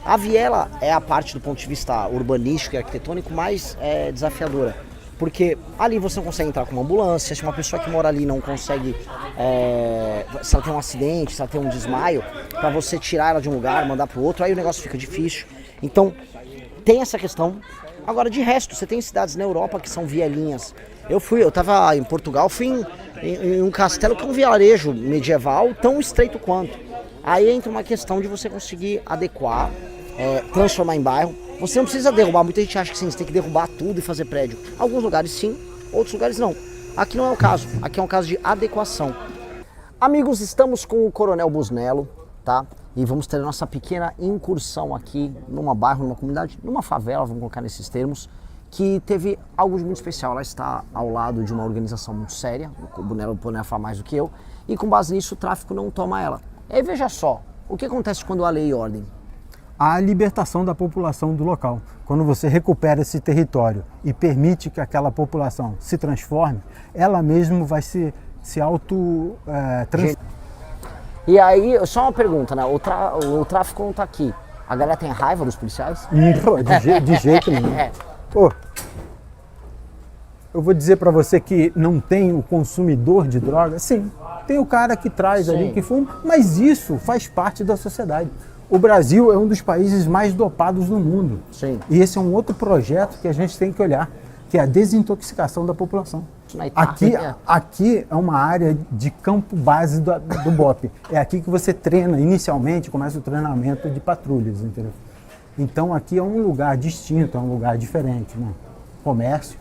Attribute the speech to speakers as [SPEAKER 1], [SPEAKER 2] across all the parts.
[SPEAKER 1] A viela é a parte do ponto de vista urbanístico e arquitetônico mais desafiadora. Porque ali você não consegue entrar com uma ambulância, se uma pessoa que mora ali não consegue, se ela tem um acidente, se ela tem um desmaio, para você tirar ela de um lugar, mandar para o outro, aí o negócio fica difícil. Então, tem essa questão. Agora, de resto, você tem cidades na Europa que são vielinhas. Eu tava em Portugal, fui em um castelo que é um vilarejo medieval tão estreito quanto. Aí entra uma questão de você conseguir adequar, transformar em bairro. Você não precisa derrubar, muita gente acha que sim, você tem que derrubar tudo e fazer prédio. Alguns lugares sim, outros lugares não. Aqui não é o caso, aqui é um caso de adequação. Amigos, estamos com o Coronel Busnello, tá? E vamos ter a nossa pequena incursão aqui numa bairro, numa comunidade, numa favela, vamos colocar nesses termos, que teve algo de muito especial. Ela está ao lado de uma organização muito séria, o Busnello pode falar mais do que eu, e com base nisso o tráfico não toma ela. E aí veja só, o que acontece quando há lei e ordem?
[SPEAKER 2] A libertação da população do local. Quando você recupera esse território e permite que aquela população se transforme, ela mesma vai se transformar.
[SPEAKER 1] E aí, só uma pergunta, né? O tráfico não tá aqui. A galera tem raiva dos policiais?
[SPEAKER 2] De jeito nenhum. Pô, eu vou dizer para você que não tem o consumidor de droga. Sim, tem o cara que traz ali, que fuma, mas isso faz parte da sociedade. O Brasil é um dos países mais dopados do mundo.
[SPEAKER 1] Sim.
[SPEAKER 2] E esse é um outro projeto que a gente tem que olhar, que é a desintoxicação da população. Aqui é uma área de campo base do BOP. É aqui que você treina, inicialmente, começa o treinamento de patrulhas, entendeu? Então aqui é um lugar distinto, é um lugar diferente, né? Comércio.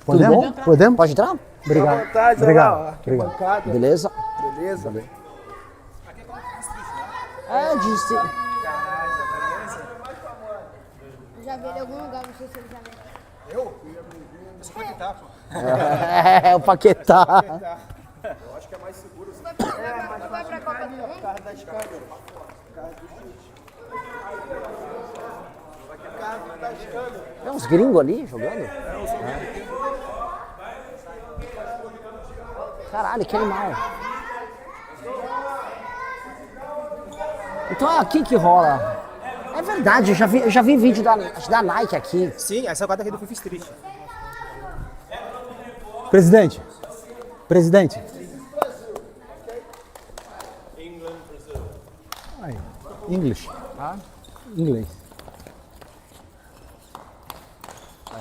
[SPEAKER 2] Podemos? Podemos?
[SPEAKER 1] Pode entrar?
[SPEAKER 2] Obrigado.
[SPEAKER 3] À vontade,
[SPEAKER 2] Obrigado.
[SPEAKER 3] Obrigado.
[SPEAKER 1] Beleza?
[SPEAKER 3] Beleza.
[SPEAKER 1] Disse.
[SPEAKER 4] Eu já vi ele em algum lugar, não sei se ele já viu.
[SPEAKER 3] Eu? Eu sou Paquetá, pô.
[SPEAKER 1] O Paquetá.
[SPEAKER 3] Eu acho que é mais seguro.
[SPEAKER 4] Tu vai pra Copa do Mundo?
[SPEAKER 3] Carro das câmeras. Carro das câmeras.
[SPEAKER 1] Tem uns gringos ali jogando? Caralho, que animal. Então é aqui que rola. É verdade, eu já vi vídeo da Nike aqui.
[SPEAKER 3] Sim, essa é a quadra aqui do Fifth Street.
[SPEAKER 2] Presidente. Aí, English. Inglês.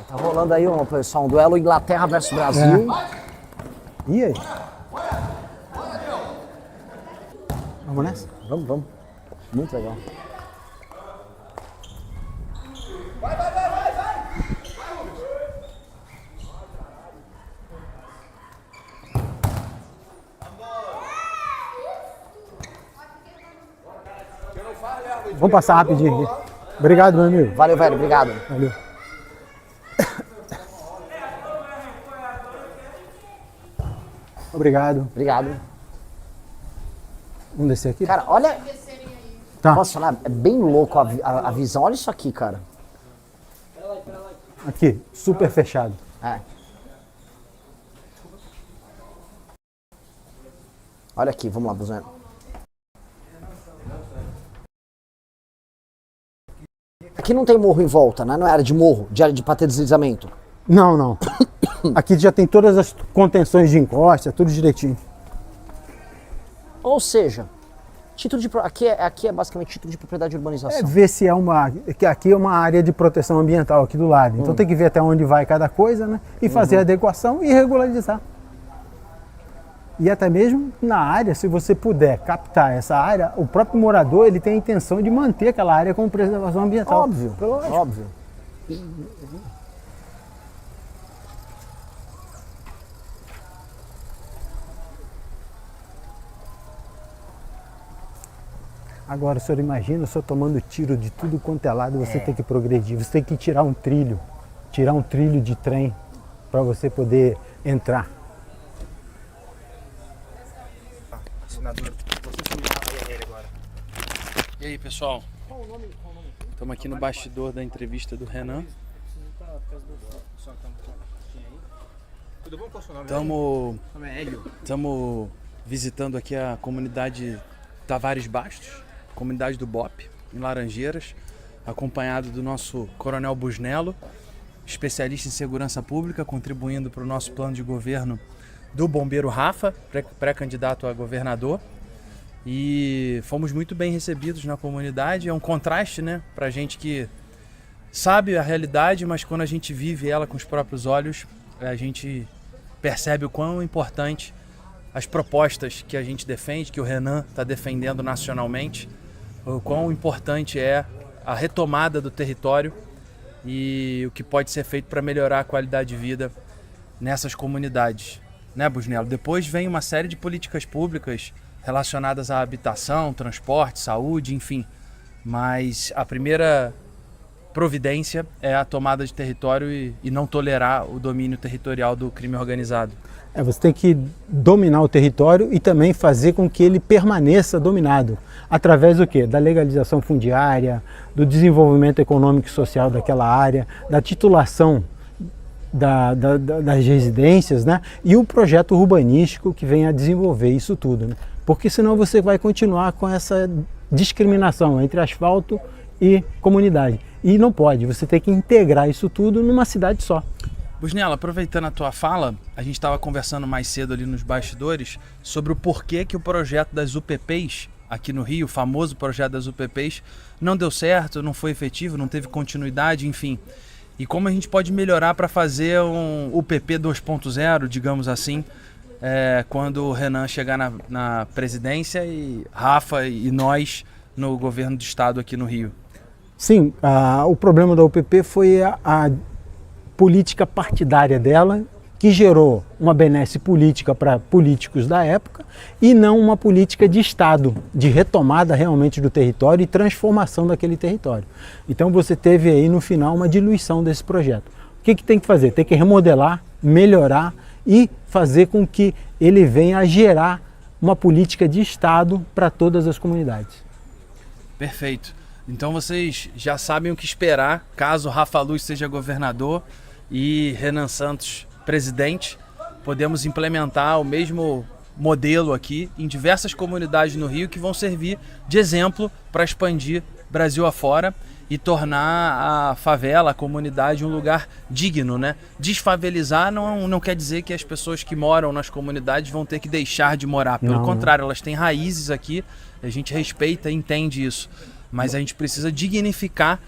[SPEAKER 1] Tá rolando aí pessoal, um duelo Inglaterra versus Brasil.
[SPEAKER 2] E aí? Vamos nessa?
[SPEAKER 1] Vamos. Muito legal.
[SPEAKER 2] Vamos passar rapidinho aqui. Obrigado, meu amigo.
[SPEAKER 1] Valeu, velho. Obrigado.
[SPEAKER 2] Valeu. Obrigado.
[SPEAKER 1] Obrigado.
[SPEAKER 2] Vamos descer aqui?
[SPEAKER 1] Cara, olha...
[SPEAKER 2] Tá.
[SPEAKER 1] Posso falar? É bem louco a visão. Olha isso aqui, cara.
[SPEAKER 2] Aqui, super fechado.
[SPEAKER 1] Olha aqui, vamos lá, Busnello. Aqui não tem morro em volta, né? Não é área de morro, pra ter deslizamento.
[SPEAKER 2] Não. Aqui já tem todas as contenções de encosta, tudo direitinho.
[SPEAKER 1] Ou seja, aqui é basicamente título de propriedade de urbanização.
[SPEAKER 2] Ver se que aqui é uma área de proteção ambiental aqui do lado. Então tem que ver até onde vai cada coisa, né? E fazer a adequação e regularizar. E até mesmo na área, se você puder captar essa área, o próprio morador ele tem a intenção de manter aquela área com preservação ambiental.
[SPEAKER 1] Óbvio.
[SPEAKER 2] Agora, o senhor imagina o senhor tomando tiro de tudo quanto é lado, você tem que progredir, você tem que tirar um trilho de trem para você poder entrar.
[SPEAKER 3] Senador, você foi ele agora.
[SPEAKER 5] E aí, pessoal? Estamos aqui no bastidor da entrevista do Renan.
[SPEAKER 3] Tudo bom com o seu nome?
[SPEAKER 5] Estamos visitando aqui a comunidade Tavares Bastos, comunidade do BOP. em Laranjeiras, acompanhado do nosso Coronel Busnello, especialista em segurança pública, contribuindo para o nosso plano de governo do Bombeiro Rafa, pré-candidato a governador. E fomos muito bem recebidos na comunidade. É um contraste, né, para a gente que sabe a realidade, mas quando a gente vive ela com os próprios olhos, a gente percebe o quão importante as propostas que a gente defende, que o Renan está defendendo nacionalmente, o quão importante é a retomada do território e o que pode ser feito para melhorar a qualidade de vida nessas comunidades, né, Busnello? Depois vem uma série de políticas públicas relacionadas à habitação, transporte, saúde, enfim, mas a primeira providência é a tomada de território e não tolerar o domínio territorial do crime organizado.
[SPEAKER 2] Você tem que dominar o território e também fazer com que ele permaneça dominado. Através do quê? Da legalização fundiária, do desenvolvimento econômico e social daquela área, da titulação das residências, né? E o projeto urbanístico que vem a desenvolver isso tudo, né? Porque senão você vai continuar com essa discriminação entre asfalto e comunidade. E não pode, você tem que integrar isso tudo numa cidade só.
[SPEAKER 5] Busnello, aproveitando a tua fala, a gente estava conversando mais cedo ali nos bastidores sobre o porquê que o projeto das UPPs aqui no Rio, o famoso projeto das UPPs, não deu certo, não foi efetivo, não teve continuidade, enfim. E como a gente pode melhorar para fazer um UPP 2.0, digamos assim, quando o Renan chegar na presidência e Rafa e nós no governo do estado aqui no Rio.
[SPEAKER 2] Sim, o problema da UPP foi a política partidária dela, que gerou uma benesse política para políticos da época e não uma política de Estado, de retomada realmente do território e transformação daquele território. Então você teve aí no final uma diluição desse projeto. O que tem que fazer? Tem que remodelar, melhorar e fazer com que ele venha a gerar uma política de Estado para todas as comunidades.
[SPEAKER 5] Perfeito. Então vocês já sabem o que esperar caso Rafa Luz seja governador e Renan Santos presidente. Podemos implementar o mesmo modelo aqui em diversas comunidades no Rio que vão servir de exemplo para expandir Brasil afora e tornar a favela, a comunidade, um lugar digno, né? Desfavelizar não quer dizer que as pessoas que moram nas comunidades vão ter que deixar de morar. Pelo contrário, elas têm raízes aqui, a gente respeita e entende isso. Mas a gente precisa dignificar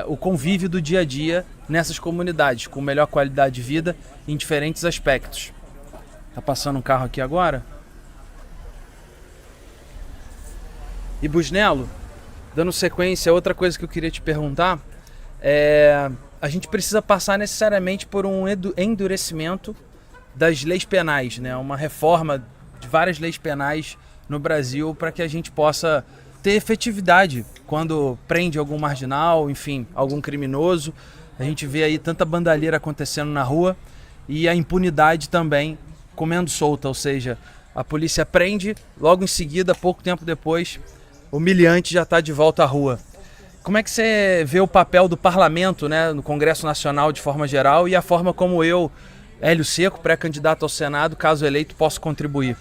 [SPEAKER 5] o convívio do dia a dia nessas comunidades, com melhor qualidade de vida em diferentes aspectos. Tá passando um carro aqui agora. E Busnello, dando sequência, outra coisa que eu queria te perguntar a gente precisa passar necessariamente por um endurecimento das leis penais, né? Uma reforma de várias leis penais no Brasil para que a gente possa ter efetividade quando prende algum marginal, enfim, algum criminoso. A gente vê aí tanta bandalheira acontecendo na rua e a impunidade também comendo solta, ou seja, a polícia prende, logo em seguida, pouco tempo depois, o miliante já está de volta à rua. Como é que você vê o papel do parlamento, né, no Congresso Nacional de forma geral e a forma como eu, Hélio Secco, pré-candidato ao Senado, caso eleito, posso contribuir?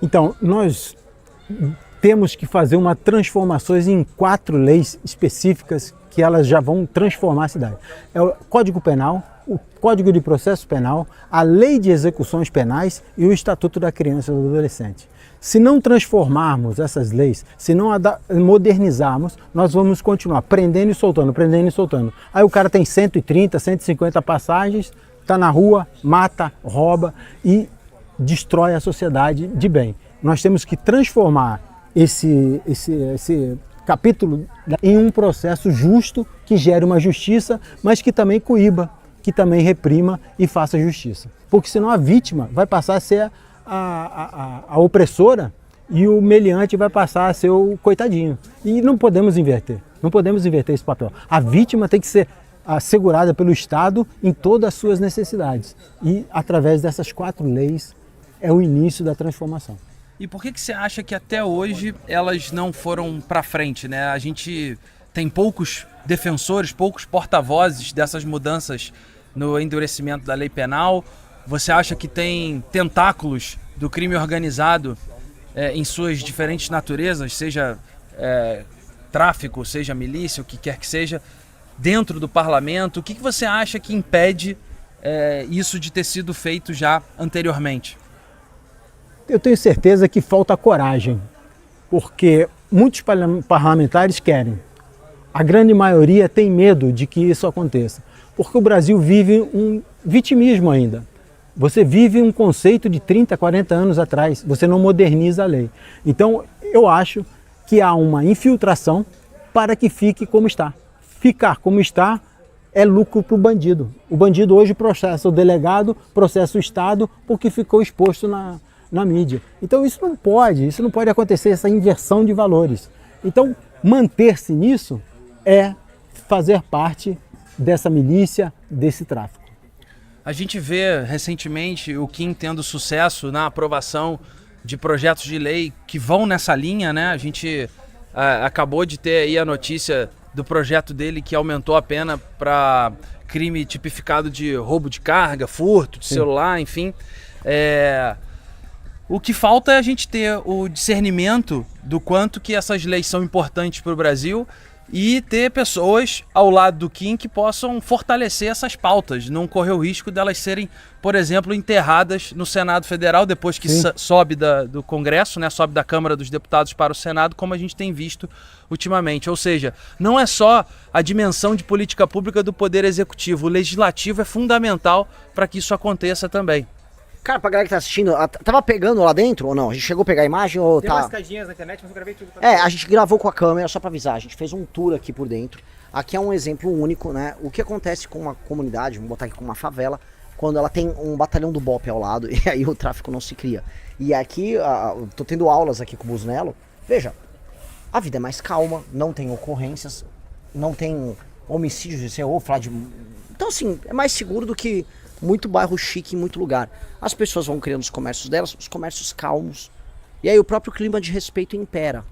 [SPEAKER 2] Então, nós temos que fazer uma transformações em 4 leis específicas que elas já vão transformar a cidade. É o Código Penal, o Código de Processo Penal, a Lei de Execuções Penais e o Estatuto da Criança e do Adolescente. Se não transformarmos essas leis, se não modernizarmos, nós vamos continuar prendendo e soltando, prendendo e soltando. Aí o cara tem 130, 150 passagens, está na rua, mata, rouba e destrói a sociedade de bem. Nós temos que transformar esse capítulo em um processo justo que gere uma justiça, mas que também coíba, que também reprima e faça justiça. Porque senão a vítima vai passar a ser a opressora e o meliante vai passar a ser o coitadinho. E não podemos inverter esse papel. A vítima tem que ser assegurada pelo Estado em todas as suas necessidades. E através dessas 4 leis é o início da transformação.
[SPEAKER 5] E por que você acha que até hoje elas não foram para frente, né? A gente tem poucos defensores, poucos porta-vozes dessas mudanças no endurecimento da lei penal. Você acha que tem tentáculos do crime organizado em suas diferentes naturezas, seja tráfico, seja milícia, o que quer que seja, dentro do parlamento. O que você acha que impede isso de ter sido feito já anteriormente?
[SPEAKER 2] Eu tenho certeza que falta coragem, porque muitos parlamentares querem. A grande maioria tem medo de que isso aconteça, porque o Brasil vive um vitimismo ainda. Você vive um conceito de 30, 40 anos atrás, você não moderniza a lei. Então, eu acho que há uma infiltração para que fique como está. Ficar como está é lucro para o bandido. O bandido hoje processa o delegado, processa o Estado, porque ficou exposto na mídia. Então isso não pode acontecer, essa inversão de valores. Então manter-se nisso é fazer parte dessa milícia, desse tráfico.
[SPEAKER 5] A gente vê recentemente o Kim tendo sucesso na aprovação de projetos de lei que vão nessa linha, né? A gente acabou de ter aí a notícia do projeto dele que aumentou a pena para crime tipificado de roubo de carga, furto de celular, enfim. O que falta é a gente ter o discernimento do quanto que essas leis são importantes para o Brasil e ter pessoas ao lado do Kim que possam fortalecer essas pautas, não correr o risco delas serem, por exemplo, enterradas no Senado Federal depois que sobe do Congresso, né, sobe da Câmara dos Deputados para o Senado, como a gente tem visto ultimamente. Ou seja, não é só a dimensão de política pública do Poder Executivo, o Legislativo é fundamental para que isso aconteça também.
[SPEAKER 1] Cara, pra galera que tá assistindo, tava pegando lá dentro ou não? A gente chegou a pegar a imagem ou
[SPEAKER 3] Tem
[SPEAKER 1] tá?
[SPEAKER 3] umas caixinhas na internet, mas eu gravei tudo.
[SPEAKER 1] A gente gravou com a câmera, só pra avisar, a gente fez um tour aqui por dentro. Aqui é um exemplo único, né? O que acontece com uma comunidade, vamos botar aqui com uma favela, quando ela tem um batalhão do BOPE ao lado e aí o tráfico não se cria. E aqui, tô tendo aulas aqui com o Busnello, veja, a vida é mais calma, não tem ocorrências, não tem homicídios, você ouve falar de... Então assim, é mais seguro do que muito bairro chique em muito lugar. As pessoas vão criando os comércios delas, os comércios calmos. E aí o próprio clima de respeito impera.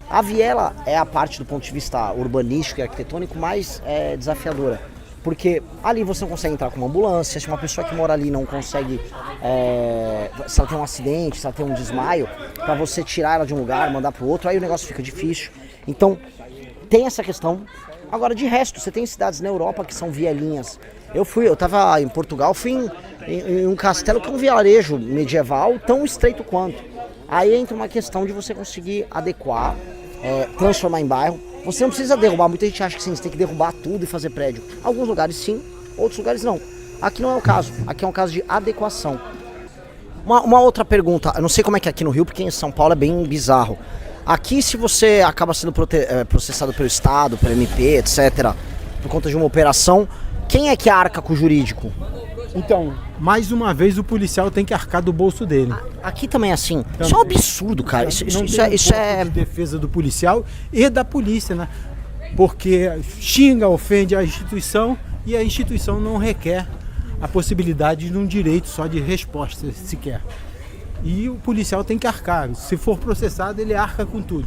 [SPEAKER 1] A viela é a parte do ponto de vista urbanístico e arquitetônico mais desafiadora. Porque ali você não consegue entrar com uma ambulância, se uma pessoa que mora ali não consegue, se ela tem um acidente, se ela tem um desmaio, para você tirar ela de um lugar, mandar para o outro, aí o negócio fica difícil. Então tem essa questão. Agora de resto, você tem cidades na Europa que são vielinhas. Eu tava em Portugal, fui em um castelo que é um vilarejo medieval tão estreito quanto. Aí entra uma questão de você conseguir adequar, transformar em bairro. Você não precisa derrubar, muita gente acha que sim, você tem que derrubar tudo e fazer prédio. Alguns lugares sim, outros lugares não. Aqui não é o caso, aqui é um caso de adequação. Uma outra pergunta, eu não sei como é que é aqui no Rio, porque em São Paulo é bem bizarro. Aqui, se você acaba sendo processado pelo Estado, pelo MP, etc., por conta de uma operação, quem é que arca com o jurídico?
[SPEAKER 2] Então, mais uma vez o policial tem que arcar do bolso dele.
[SPEAKER 1] Aqui também é assim. Também. Isso é um absurdo, cara. Isso é
[SPEAKER 2] de defesa do policial e da polícia, né? Porque xinga, ofende a instituição e a instituição não requer a possibilidade de um direito só de resposta sequer. E o policial tem que arcar. Se for processado, ele arca com tudo.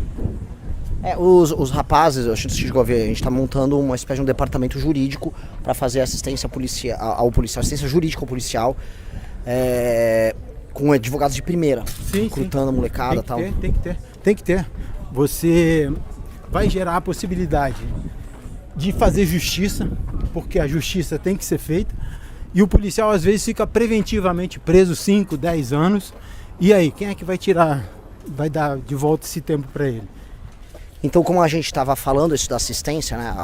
[SPEAKER 1] Os rapazes, a gente está montando uma espécie de um departamento jurídico para fazer assistência ao policial, assistência jurídica ao policial, com advogados de primeira, recrutando a molecada e tal.
[SPEAKER 2] Tem que ter. Você vai gerar a possibilidade de fazer justiça, porque a justiça tem que ser feita, e o policial às vezes fica preventivamente preso 5, 10 anos, e aí, quem é que vai dar de volta esse tempo para ele?
[SPEAKER 1] Então, como a gente estava falando isso da assistência, né?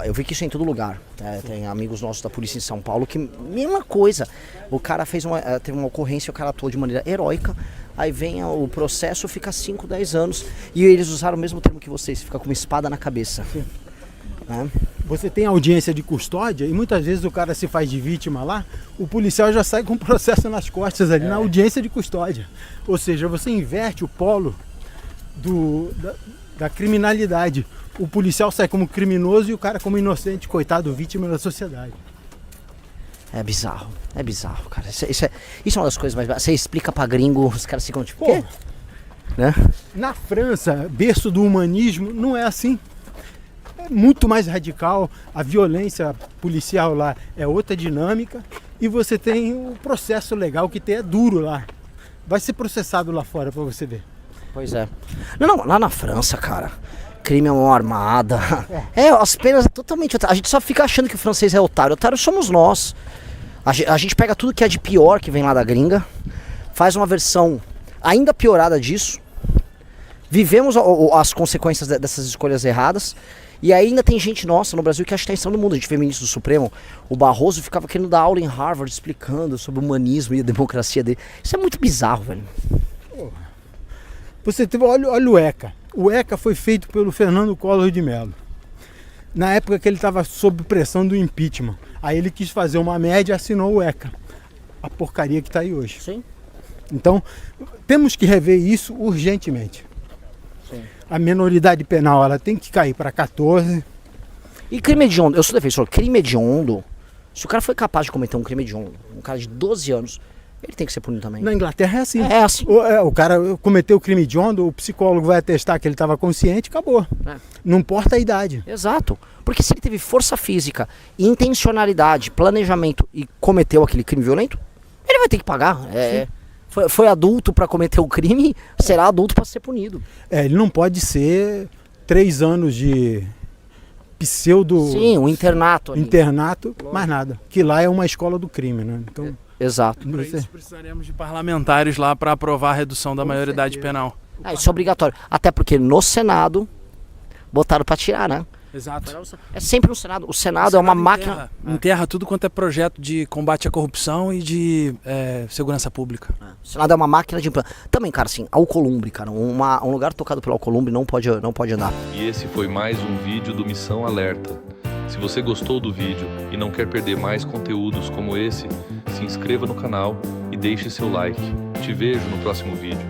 [SPEAKER 1] Eu vi que isso é em todo lugar. Tem amigos nossos da polícia em São Paulo que, mesma coisa, o cara teve uma ocorrência, o cara atuou de maneira heróica, aí vem o processo, fica 5, 10 anos, e eles usaram o mesmo termo que vocês, fica com uma espada na cabeça.
[SPEAKER 2] Você tem audiência de custódia e muitas vezes o cara se faz de vítima lá, o policial já sai com o processo nas costas ali na audiência de custódia. Ou seja, você inverte o polo da criminalidade. O policial sai como criminoso e o cara como inocente, coitado, vítima da sociedade.
[SPEAKER 1] É bizarro, cara. Isso é uma das coisas mais... Você explica pra gringo, os caras ficam tipo, quê? Né?
[SPEAKER 2] Na França, berço do humanismo, não é assim. É muito mais radical, a violência policial lá é outra dinâmica e você tem o processo legal que é duro lá. Vai ser processado lá fora pra você ver.
[SPEAKER 1] Pois é. Não, lá na França, cara, crime é mão armada. As penas é totalmente... A gente só fica achando que o francês é otário. Otário somos nós. A gente pega tudo que é de pior que vem lá da gringa, faz uma versão ainda piorada disso, vivemos as consequências dessas escolhas erradas, e ainda tem gente nossa no Brasil que acha que está em cima do mundo. A gente vê ministro do Supremo, o Barroso ficava querendo dar aula em Harvard explicando sobre o humanismo e a democracia dele. Isso é muito bizarro, velho.
[SPEAKER 2] Você teve, olha o ECA. O ECA foi feito pelo Fernando Collor de Mello. Na época que ele estava sob pressão do impeachment. Aí ele quis fazer uma média e assinou o ECA. A porcaria que está aí hoje.
[SPEAKER 1] Sim.
[SPEAKER 2] Então, temos que rever isso urgentemente.
[SPEAKER 1] Sim.
[SPEAKER 2] A minoridade penal ela tem que cair para 14.
[SPEAKER 1] E crime hediondo, eu sou defensor, crime hediondo, se o cara foi capaz de cometer um crime hediondo, um cara de 12 anos, ele tem que ser punido também.
[SPEAKER 2] Na Inglaterra é assim.
[SPEAKER 1] É assim.
[SPEAKER 2] O cara cometeu o crime hediondo, o psicólogo vai atestar que ele estava consciente, acabou. Não importa a idade.
[SPEAKER 1] Exato. Porque se ele teve força física, intencionalidade, planejamento e cometeu aquele crime violento, ele vai ter que pagar. Foi adulto para cometer o crime, será adulto para ser punido.
[SPEAKER 2] Ele não pode ser 3 anos de pseudo...
[SPEAKER 1] Sim, um internato ali.
[SPEAKER 2] Internato, mais nada. Que lá é uma escola do crime, né? Então,
[SPEAKER 1] exato.
[SPEAKER 5] Para isso precisaremos de parlamentares lá para aprovar a redução da maioridade penal.
[SPEAKER 1] Isso é obrigatório. Até porque no Senado botaram para tirar, né?
[SPEAKER 5] Exato.
[SPEAKER 1] É sempre no Senado. O Senado é uma máquina...
[SPEAKER 5] Enterra tudo quanto é projeto de combate à corrupção e de segurança pública.
[SPEAKER 1] O Senado é uma máquina de... Também, cara, assim, Alcolumbre, cara. Um lugar tocado pelo Alcolumbre não pode andar.
[SPEAKER 6] E esse foi mais um vídeo do Missão Alerta. Se você gostou do vídeo e não quer perder mais conteúdos como esse, se inscreva no canal e deixe seu like. Te vejo no próximo vídeo.